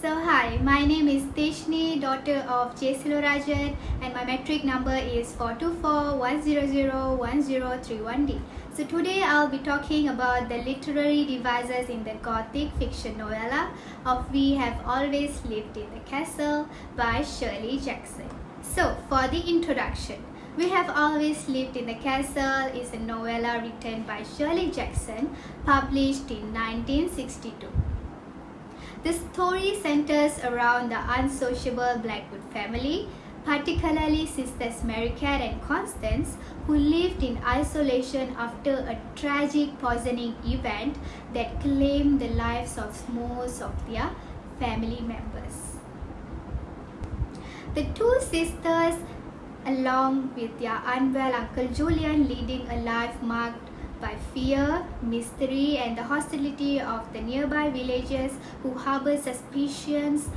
So hi, my name is Theshinii'S, daughter of Rajan, and my metric number is 424-100-1031D. So today I'll be talking about the literary devices in the Gothic fiction novella of We Have Always Lived in the Castle by Shirley Jackson. So for the introduction, We Have Always Lived in the Castle is a novella written by Shirley Jackson, published in 1962. The story centers around the unsociable Blackwood family, particularly sisters Mary Cat and Constance, who lived in isolation after a tragic poisoning event that claimed the lives of most of their family members. The two sisters, along with their unwell Uncle Julian, leading a life marked by fear, mystery, and the hostility of the nearby villagers who harbor suspicions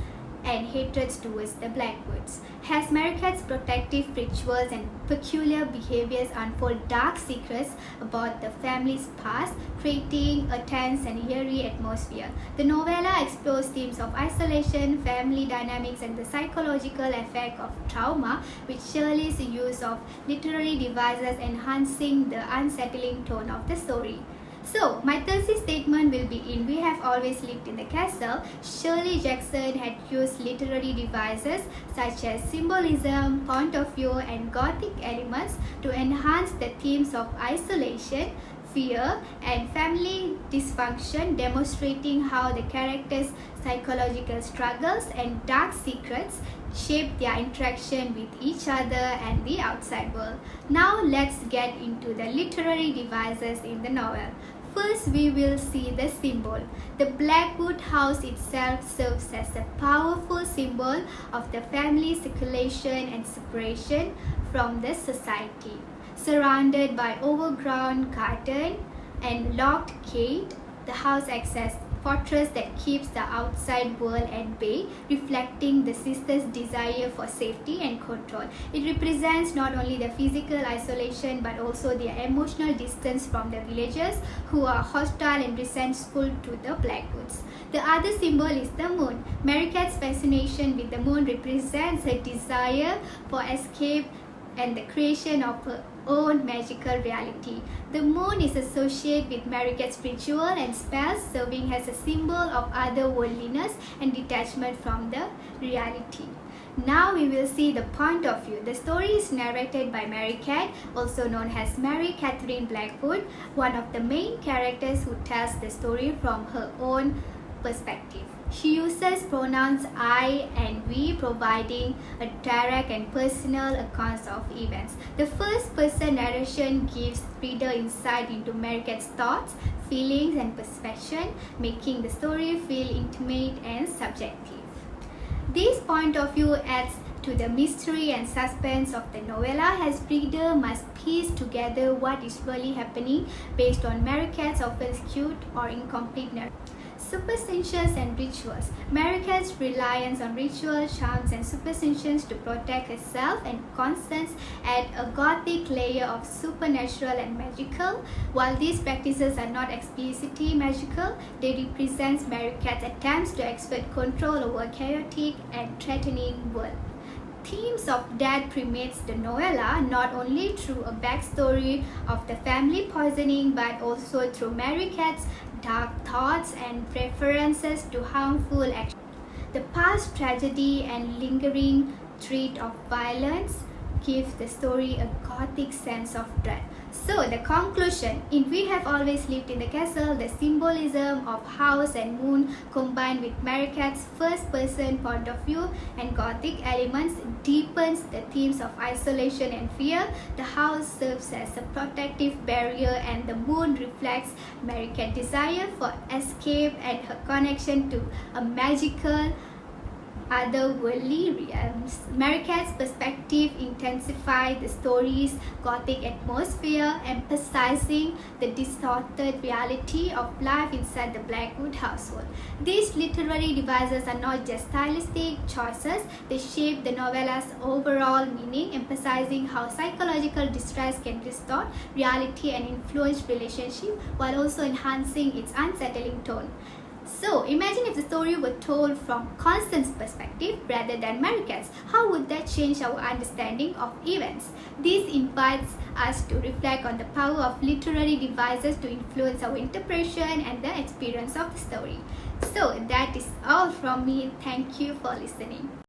and hatreds towards the Blackwoods. As Mary Cat's protective rituals and peculiar behaviors unfold dark secrets about the family's past, creating a tense and eerie atmosphere. The novella explores themes of isolation, family dynamics, and the psychological effect of trauma, with Shirley's use of literary devices enhancing the unsettling tone of the story. So, my thesis statement will be in We Have Always Lived in the Castle. Shirley Jackson had used literary devices such as symbolism, point of view, and Gothic elements to enhance the themes of isolation, fear, and family dysfunction, demonstrating how the characters' psychological struggles and dark secrets shape their interaction with each other and the outside world. Now let's get into the literary devices in the novel. First, we will see the symbol. The Blackwood house itself serves as a powerful symbol of the family's isolation and separation from the society. Surrounded by overgrown garden and locked gate, the house acts as fortress that keeps the outside world at bay, reflecting the sisters' desire for safety and control. It represents not only the physical isolation but also their emotional distance from the villagers who are hostile and resentful to the Blackwoods. The other symbol is the moon. Mary Cat's fascination with the moon represents her desire for escape and the creation of her own magical reality. The moon is associated with Mary Cat's ritual and spells, serving as a symbol of otherworldliness and detachment from the reality. Now we will see the point of view. The story is narrated by Mary Cat, also known as Mary Catherine Blackwood, one of the main characters who tells the story from her own perspective. She uses pronouns I and we, providing a direct and personal accounts of events. The first person narration gives reader insight into Mary Cat's thoughts, feelings, and perception, making the story feel intimate and subjective. This point of view adds to the mystery and suspense of the novella, as reader must piece together what is really happening based on Mary Cat's often skewed or incomplete narrative. Superstitions and rituals. Mary Cat's reliance on ritual, charms, and superstitions to protect herself and Constance add a Gothic layer of supernatural and magical. While these practices are not explicitly magical, they represent Mary Cat's attempts to exert control over a chaotic and threatening world. Themes of death permeates the novella, not only through a backstory of the family poisoning but also through Mary Cat's dark thoughts and preferences to harmful actions. The past tragedy and lingering threat of violence gives the story a Gothic sense of dread. So the conclusion, in We Have Always Lived in the Castle, the symbolism of house and moon combined with Mary Cat's first-person point of view and Gothic elements deepens the themes of isolation and fear. The house serves as a protective barrier and the moon reflects Mary Cat's desire for escape and her connection to a magical otherworldly realms. Mary Cat's perspective intensifies the story's Gothic atmosphere, emphasizing the distorted reality of life inside the Blackwood household. These literary devices are not just stylistic choices, they shape the novella's overall meaning, emphasizing how psychological distress can distort reality and influence relationships while also enhancing its unsettling tone. So, imagine if the story were told from Constance's perspective rather than Marikat's. How would that change our understanding of events? This invites us to reflect on the power of literary devices to influence our interpretation and the experience of the story. So, that is all from me. Thank you for listening.